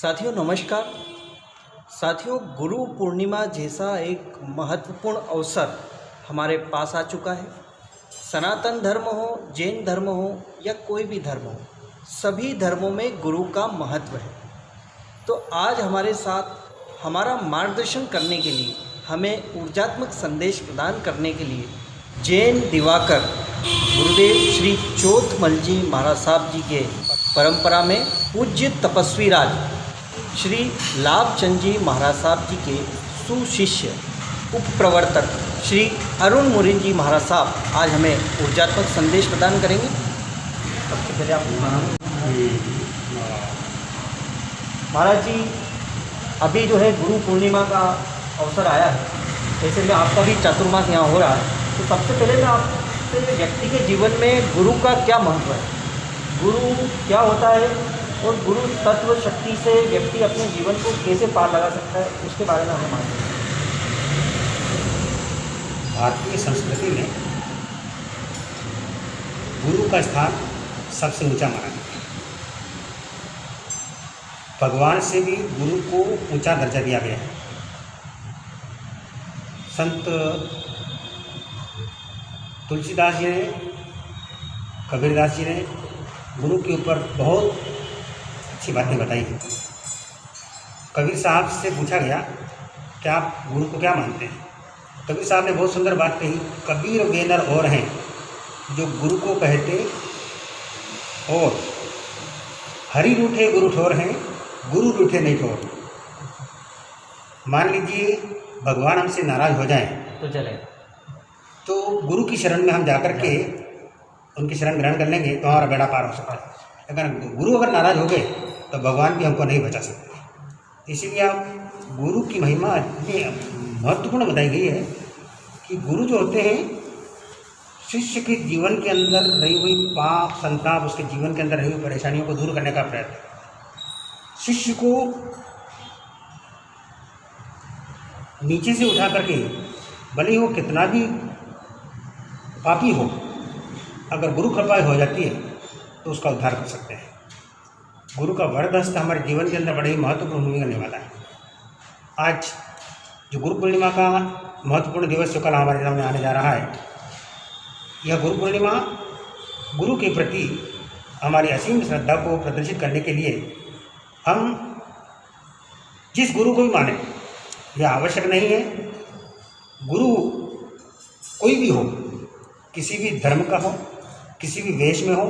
साथियों नमस्कार। साथियों, गुरु पूर्णिमा जैसा एक महत्वपूर्ण अवसर हमारे पास आ चुका है। सनातन धर्म हो, जैन धर्म हो या कोई भी धर्म हो, सभी धर्मों में गुरु का महत्व है। तो आज हमारे साथ हमारा मार्गदर्शन करने के लिए, हमें ऊर्जात्मक संदेश प्रदान करने के लिए जैन दिवाकर गुरुदेव श्री चोथमल जी महाराज साहब जी के परंपरा में पूज्य तपस्वी राज श्री लाभचंद जी महाराज साहब जी के सुशिष्य उपप्रवर्तक श्री अरुण मुरिन जी महाराज साहब आज हमें ऊर्जात्मक संदेश प्रदान करेंगे। सबसे पहले आप महाराज जी, अभी जो है गुरु पूर्णिमा का अवसर आया है, ऐसे में आपका भी चातुर्मास यहाँ हो रहा है, तो सबसे पहले मैं आपसे व्यक्ति के जीवन में गुरु का क्या महत्व है, गुरु क्या होता है और गुरु तत्व शक्ति से व्यक्ति अपने जीवन को कैसे पार लगा सकता है, उसके बारे में हमें मालूम है। भारतीय संस्कृति में गुरु का स्थान सबसे ऊंचा माना गया है। भगवान से भी गुरु को ऊंचा दर्जा दिया गया है। संत तुलसीदास जी ने, कबीरदास जी ने गुरु के ऊपर बहुत अच्छी बातें बताई हैं। कबीर साहब से पूछा गया कि आप गुरु को क्या मानते हैं। कबीर साहब ने बहुत सुंदर बात कही, कबीर वे नर और हैं जो गुरु को कहते और हरि रूठे गुरु ठोर हैं, गुरु रूठे नहीं ठोर। मान लीजिए भगवान हमसे नाराज हो जाएं तो चले तो गुरु की शरण में हम जाकर के उनकी शरण ग्रहण कर लेंगे तो हमारा बेड़ा पार हो सकता है। अगर गुरु नाराज हो गए तो भगवान भी हमको नहीं बचा सकते। इसीलिए आप गुरु की महिमा इतनी महत्वपूर्ण बताई गई है कि गुरु जो होते हैं शिष्य के जीवन के अंदर रही हुई पाप संताप, उसके जीवन के अंदर रही हुई परेशानियों को दूर करने का प्रयत्न, शिष्य को नीचे से उठा करके, भले ही वो कितना भी पापी हो, अगर गुरु कृपा हो जाती है तो उसका उद्धार कर सकते हैं। गुरु का वरदहस्त हमारे जीवन के अंदर बड़ी ही महत्वपूर्ण भूमिका निभाता है। आज जो गुरु पूर्णिमा का महत्वपूर्ण दिवस जो कल हमारे सामने आने जा रहा है, यह गुरु पूर्णिमा गुरु के प्रति हमारी असीम श्रद्धा को प्रदर्शित करने के लिए हम जिस गुरु को भी माने, यह आवश्यक नहीं है गुरु कोई भी हो, किसी भी धर्म का हो, किसी भी वेश में हो,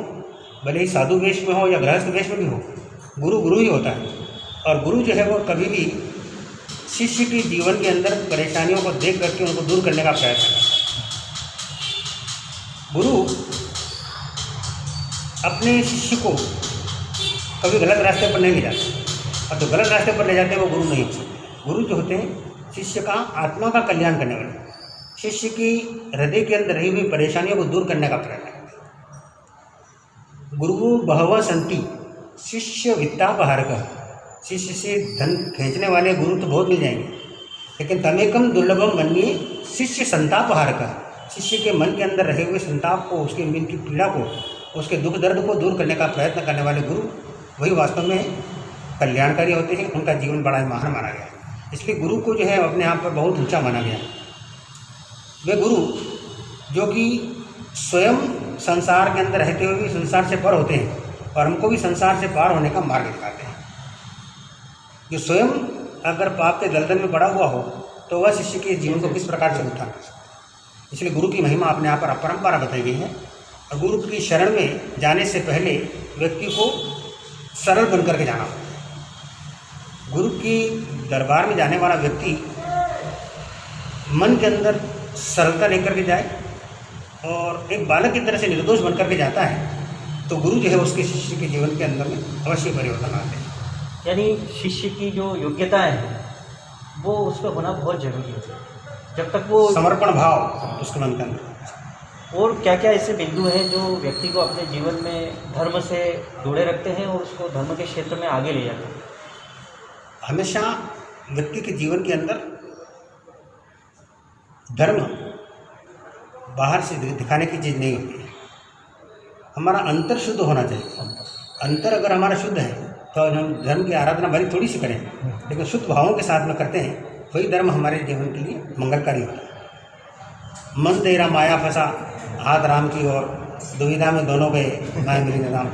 भले ही साधु वेश में हो या गृहस्थ वेश में भी हो, गुरु गुरु ही होता है। और गुरु जो है वो कभी भी शिष्य के जीवन के अंदर परेशानियों को देख करके उनको दूर करने का प्रयास करता है। गुरु अपने शिष्य को कभी गलत रास्ते पर नहीं ले जाते, और जो गलत रास्ते पर ले जाते हैं वो गुरु नहीं हो सकते। गुरु जो होते हैं शिष्य का आत्मा का कल्याण करने वाले, शिष्य की हृदय के अंदर रही हुई परेशानियों को दूर करने का प्रयत्न करते हैं। गुरु बहवः सन्ति शिष्य वित्तापहारकः, शिष्य से धन खींचने वाले गुरु तो बहुत मिल जाएंगे, लेकिन तमेकम दुर्लभम मन्ये शिष्य संतापहारकः, शिष्य के मन के अंदर रहे हुए संताप को, उसके मन की पीड़ा को, उसके दुख दर्द को दूर करने का प्रयत्न करने वाले गुरु वही वास्तव में कल्याणकारी होते हैं। उनका जीवन बड़ा महान माना गया है। इसलिए गुरु को जो है अपने आप पर बहुत ऊंचा माना गया है। वे गुरु जो कि स्वयं संसार के अंदर रहते हुए भी संसार से पार होते हैं और हमको भी संसार से पार होने का मार्ग दिखाते हैं। जो स्वयं अगर पाप के दलदल में पड़ा हुआ हो तो वह शिष्य के जीवन को किस प्रकार से उठा कर सकता है। इसलिए गुरु की महिमा अपने आप पर अपरंपरा बताई गई है। और गुरु की शरण में जाने से पहले व्यक्ति को सरल बन करके जाना होता है। गुरु की दरबार में जाने वाला व्यक्ति मन के अंदर सरलता लेकर के जाए और एक बालक की तरह से निर्दोष बन करके जाता है तो गुरु जो है उसके शिष्य के जीवन के अंदर में अवश्य परिवर्तन आते हैं। यानी शिष्य की जो योग्यताएं हैं वो उस पर होना बहुत जरूरी है, जब तक वो समर्पण भाव उसके मन के अंदर। और क्या क्या ऐसे बिंदु हैं जो व्यक्ति को अपने जीवन में धर्म से जुड़े रखते हैं और उसको धर्म के क्षेत्र में आगे ले जाते हैं। हमेशा व्यक्ति के जीवन के अंदर धर्म बाहर से दिखाने की चीज़ नहीं होती है। हमारा अंतर शुद्ध होना चाहिए। अंतर अगर हमारा शुद्ध है तो हम धर्म की आराधना भली थोड़ी सी करें, लेकिन शुद्ध भावों के साथ में करते हैं, वही धर्म हमारे जीवन के लिए मंगलकारी होता है। मन तेरा माया फंसा, हाथ राम की ओर, दुविधा में दोनों गए माया मिली राम।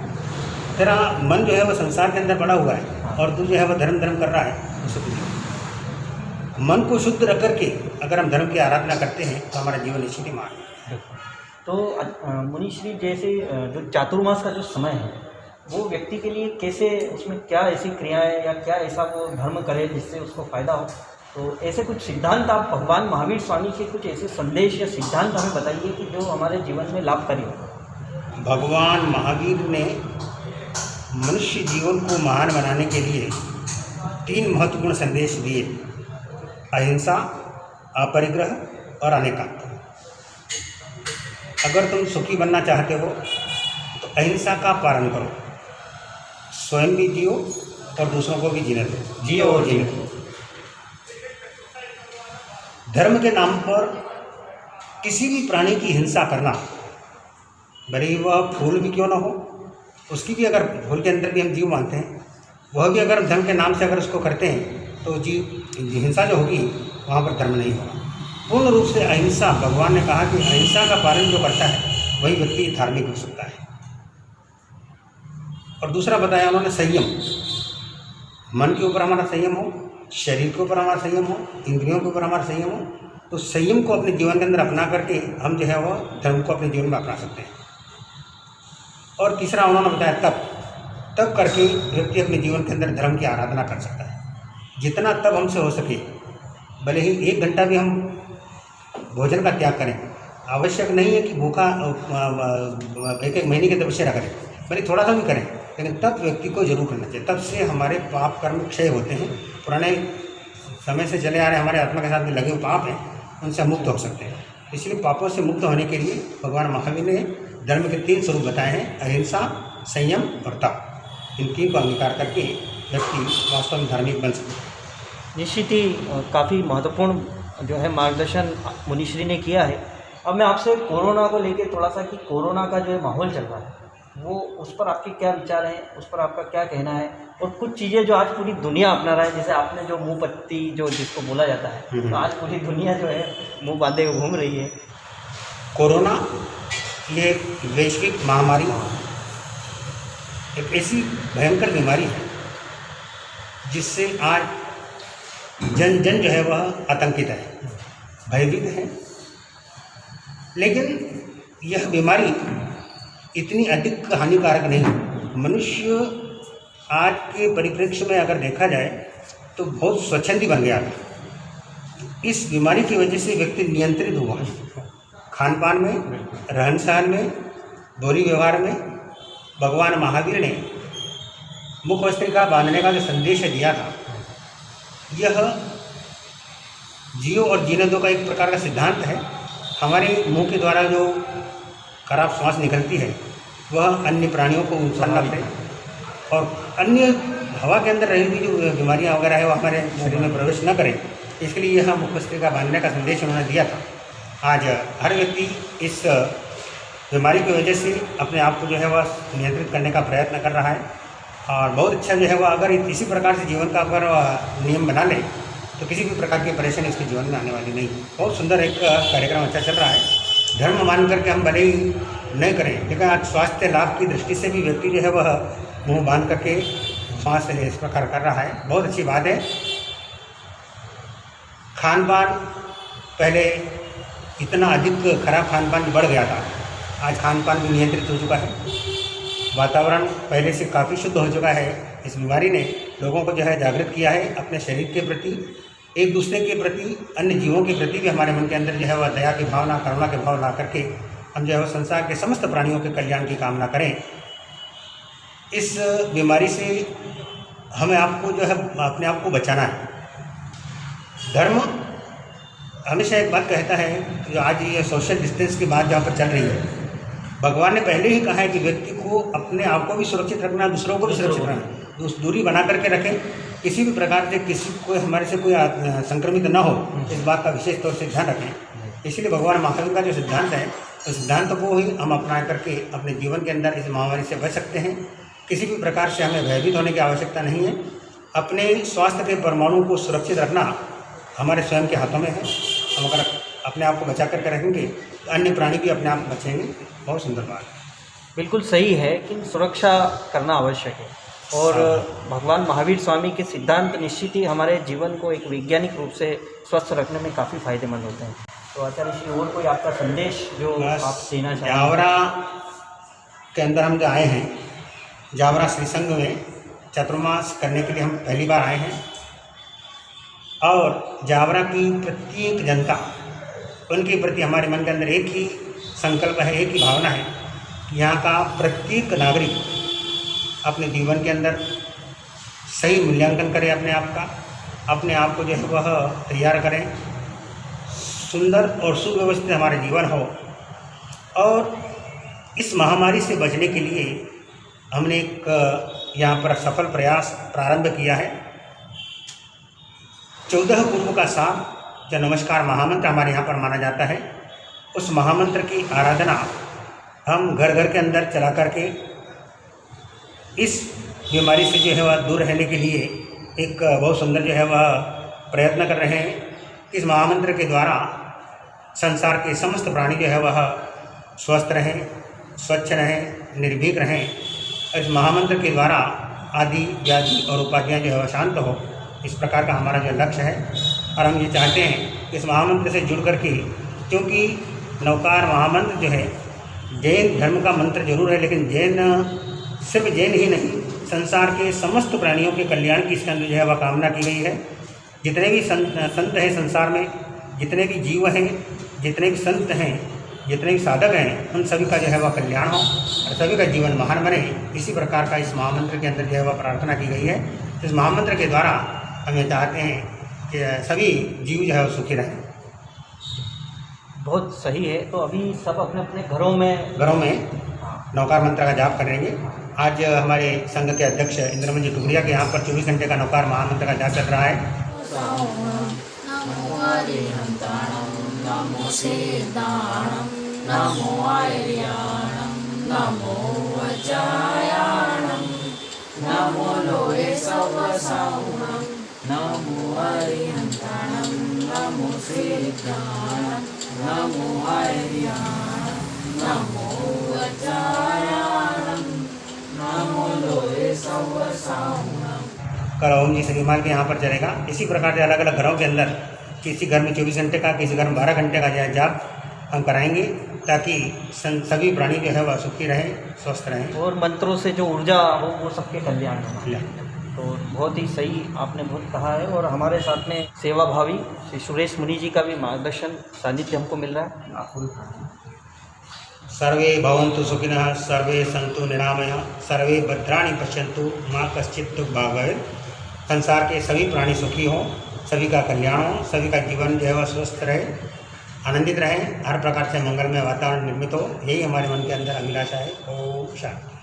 तेरा मन जो है वो संसार के अंदर पड़ा हुआ है और तू जो है वो धर्म कर रहा है, उससे कुछ नहीं। मन को शुद्ध रख करके अगर हम धर्म की आराधना करते हैं तो हमारा जीवन निश्चित ही मान। तो मुनिश्री, जैसे जो चातुर्मास का जो समय है वो व्यक्ति के लिए कैसे, उसमें क्या ऐसी क्रियाएं या क्या ऐसा वो धर्म करे जिससे उसको फ़ायदा हो, तो ऐसे कुछ सिद्धांत आप भगवान महावीर स्वामी के कुछ ऐसे संदेश या सिद्धांत हमें बताइए कि जो हमारे जीवन में लाभकारी हो। भगवान महावीर ने मनुष्य जीवन को महान बनाने के लिए 3 महत्वपूर्ण संदेश दिए: अहिंसा, अपरिग्रह और अनेकांत। अगर तुम सुखी बनना चाहते हो तो अहिंसा का पालन करो, स्वयं भी जियो और दूसरों को भी जीने दो, जियो और जीने दो। धर्म के नाम पर किसी भी प्राणी की हिंसा करना, भले ही वह फूल भी क्यों ना हो, उसकी भी अगर फूल के अंदर भी हम जीव मानते हैं, वह भी अगर धर्म के नाम से अगर उसको करते हैं तो हिंसा जो होगी वहाँ पर धर्म नहीं होगा। पूर्ण रूप से अहिंसा, भगवान ने कहा कि अहिंसा का पालन जो करता है वही व्यक्ति धार्मिक हो सकता है। और दूसरा बताया उन्होंने संयम, मन के ऊपर हमारा संयम हो, शरीर के ऊपर हमारा संयम हो, इंद्रियों के ऊपर हमारा संयम हो, तो संयम को अपने जीवन के अंदर अपना करके हम जो है वह धर्म को अपने जीवन में अपना सकते हैं। और तीसरा उन्होंने बताया तब करके व्यक्ति अपने जीवन के अंदर धर्म की आराधना कर सकता है। जितना तब हमसे हो सके, भले ही 1 घंटा भी हम भोजन का त्याग करें, आवश्यक नहीं है कि भूखा 1 महीने की तपस्या करें, भले थोड़ा सा भी करें, लेकिन तब व्यक्ति को जरूर करना चाहिए। तब से हमारे पाप कर्म क्षय होते हैं, पुराने समय से चले आ रहे हमारे आत्मा के साथ में लगे हुए पाप हैं, उनसे मुक्त हो सकते हैं। इसलिए पापों से मुक्त होने के लिए भगवान महावीर ने धर्म के 3 स्वरूप बताए हैं: अहिंसा, संयम और तप। इन 3 को अंगीकार करके व्यक्ति वास्तव में धार्मिक बन सकता है। निश्चित ही काफ़ी महत्वपूर्ण जो है मार्गदर्शन मुनिश्री ने किया है। अब मैं आपसे कोरोना को लेकर थोड़ा सा, कि कोरोना का जो माहौल चल रहा है वो, उस पर आपके क्या विचार हैं, उस पर आपका क्या कहना है, और कुछ चीज़ें जो आज पूरी दुनिया अपना रहा है, जैसे आपने जो मुँह पत्ती जो जिसको बोला जाता है, तो आज पूरी दुनिया जो है मुँह बांधे घूम रही है। कोरोना ये वैश्विक महामारी, एक ऐसी भयंकर बीमारी है जिससे आज जन जन जो है वह आतंकित है, भयभीत है। लेकिन यह बीमारी इतनी अधिक हानिकारक नहीं है। मनुष्य आज के परिप्रेक्ष्य में अगर देखा जाए तो बहुत स्वच्छंदी बन गया था। इस बीमारी की वजह से व्यक्ति नियंत्रित हुआ, खान पान में, रहन सहन में, बोली व्यवहार में। भगवान महावीर ने मुखवस्त्रिका बांधने का जो संदेश दिया था, यह जियो और जीने दो का एक प्रकार का सिद्धांत है। हमारे मुंह के द्वारा जो खराब श्वास निकलती है वह अन्य प्राणियों को नुकसान न करे, और अन्य हवा के अंदर रही हुई जो बीमारियाँ वगैरह है वो हमारे शरीर में प्रवेश न करें। इसके लिए यह मुखवस्त्रिका बांधने का संदेश उन्होंने दिया था। आज हर व्यक्ति इस बीमारी की वजह से अपने आप को जो है वह नियंत्रित करने का प्रयत्न कर रहा है, और बहुत अच्छा जो है वह अगर इसी प्रकार से जीवन का अगर नियम बना ले तो किसी भी प्रकार की परेशानी उसके जीवन में आने वाली नहीं। बहुत सुंदर एक कार्यक्रम अच्छा चल रहा है। धर्म मान करके हम भले ही नहीं करें, लेकिन आज स्वास्थ्य लाभ की दृष्टि से भी व्यक्ति जो है वह मुँह बांध करके श्वास इस प्रकार कर रहा है। बहुत अच्छी बात है। खान पान, पहले इतना अधिक खराब खान पान बढ़ गया था, आज खान पान भी नियंत्रित हो चुका है। वातावरण पहले से काफ़ी शुद्ध हो चुका है। इस बीमारी ने लोगों को जो है जागृत किया है अपने शरीर के प्रति, एक दूसरे के प्रति, अन्य जीवों के प्रति भी हमारे मन के अंदर जो है वह दया की भावना, करुणा के भाव ला करके हम जो है वह संसार के समस्त प्राणियों के कल्याण की कामना करें। इस बीमारी से हमें आपको जो है अपने आप को बचाना है। धर्म हमेशा एक बात कहता है, जो आज ये सोशल डिस्टेंस की बात जहाँ पर चल रही है, भगवान ने पहले ही कहा है कि व्यक्ति को अपने आप को भी सुरक्षित रखना, दूसरों को भी सुरक्षित रखना, दूरी बना करके रखें, किसी भी प्रकार से किसी को हमारे से कोई संक्रमित ना हो, इस बात का विशेष तौर से ध्यान रखें। इसलिए भगवान महावीर का जो सिद्धांत है, उस सिद्धांत को ही हम अपना करके अपने जीवन के अंदर इस महामारी से बच सकते हैं। किसी भी प्रकार से हमें भयभीत होने की आवश्यकता नहीं है। अपने स्वास्थ्य के परमाणु को सुरक्षित रखना हमारे स्वयं के हाथों में है। हम अगर अपने आप को बचा करके रखेंगे तो अन्य प्राणी भी अपने आप को बचेंगे। बहुत सुंदर बात है। बिल्कुल सही है कि सुरक्षा करना आवश्यक है और भगवान महावीर स्वामी के सिद्धांत निश्चित ही हमारे जीवन को एक वैज्ञानिक रूप से स्वस्थ रखने में काफ़ी फायदेमंद होते हैं। तो आचार्य श्री और कोई आपका संदेश जो आप देना चाहें? जावरा के अंदर हम जो आए हैं, जावरा श्री संघ में चतुर्मास करने के लिए हम पहली बार आए हैं और जावरा की प्रत्येक जनता, उनके प्रति हमारे मन के अंदर एक ही संकल्प है, एक ही भावना है कि यहाँ का प्रत्येक नागरिक अपने जीवन के अंदर सही मूल्यांकन करे, अपने आप को जो है वह तैयार करें, सुंदर और सुव्यवस्थित हमारे जीवन हो। और इस महामारी से बचने के लिए हमने एक यहाँ पर सफल प्रयास प्रारंभ किया है। 14 कुंभ का सार जो नमस्कार महामंत्र हमारे यहाँ पर माना जाता है, उस महामंत्र की आराधना हम घर घर के अंदर चला करके इस बीमारी से जो है वह दूर रहने के लिए एक बहुत सुंदर जो है वह प्रयत्न कर रहे हैं। इस महामंत्र के द्वारा संसार के समस्त प्राणी जो है वह स्वस्थ रहें, स्वच्छ रहें, निर्भीक रहें। इस महामंत्र के द्वारा आदि व्याधि और उपाधियाँ जो है वह शांत हो, इस प्रकार का हमारा जो लक्ष्य है। और हम ये चाहते हैं कि इस महामंत्र से जुड़ करके, क्योंकि नवकार महामंत्र जो है जैन धर्म का मंत्र जरूर है, लेकिन सिर्फ जैन ही नहीं, संसार के समस्त प्राणियों के कल्याण की इसके अंदर जो है वह कामना की गई है। जितने भी संत हैं संसार में, जितने भी जीव हैं, जितने भी संत हैं, जितने भी साधक हैं, उन सभी का जो है वह कल्याण हो और सभी का जीवन महान बने। इसी प्रकार का इस महामंत्र के अंदर जो है वह प्रार्थना की गई है। इस महामंत्र के द्वारा हम ये चाहते हैं कि सभी जीव जो है वो सुखी रहें। बहुत सही है। तो अभी सब अपने अपने घरों में नवकार मंत्र का जाप करेंगे। आज हमारे संघ के अध्यक्ष इंद्रमन जी टुकड़िया के यहाँ पर 24 घंटे का नवकार महामंत्र का जाप चल रहा है। नमो अरिहंताणं, नमो सिद्धाणं, नमो आर्याणं, नमो वज्रायाणं, नमो लोहे सवसाहुणं, नमो अरिहंताणं, नमो सिद्धाणं, नमो आर्याणं, नमो वज्रायाणं, नमो लोहे सवसाहुणं। कर ओम जी श्रीमाल के यहाँ पर चलेगा। इसी प्रकार से अलग अलग घरों के अंदर किसी घर में 24 घंटे का, किसी घर में 12 घंटे का जो जाप हम कराएंगे, ताकि सभी प्राणी जो है वह सुखी रहें, स्वस्थ रहें और मंत्रों से जो ऊर्जा हो वो सबके कल्याण हो। तो बहुत ही सही आपने बहुत कहा है। और हमारे साथ में सेवाभावी श्री सुरेश मुनि जी का भी मार्गदर्शन सानिध्य हमको मिल रहा है। सर्वे भवन्तु सुखिनः, सर्वे सन्तु निरामयः, सर्वे भद्राणि पश्यन्तु, माँ कश्चित् दुःख भाग् भवेत्। संसार के सभी प्राणी सुखी हों, सभी का कल्याण हो, सभी का जीवन जो है वह स्वस्थ रहे, आनंदित रहें, हर प्रकार से मंगलमय वातावरण निर्मित हो, यही हमारे मन के अंदर अभिलाषा है। ओम शांति।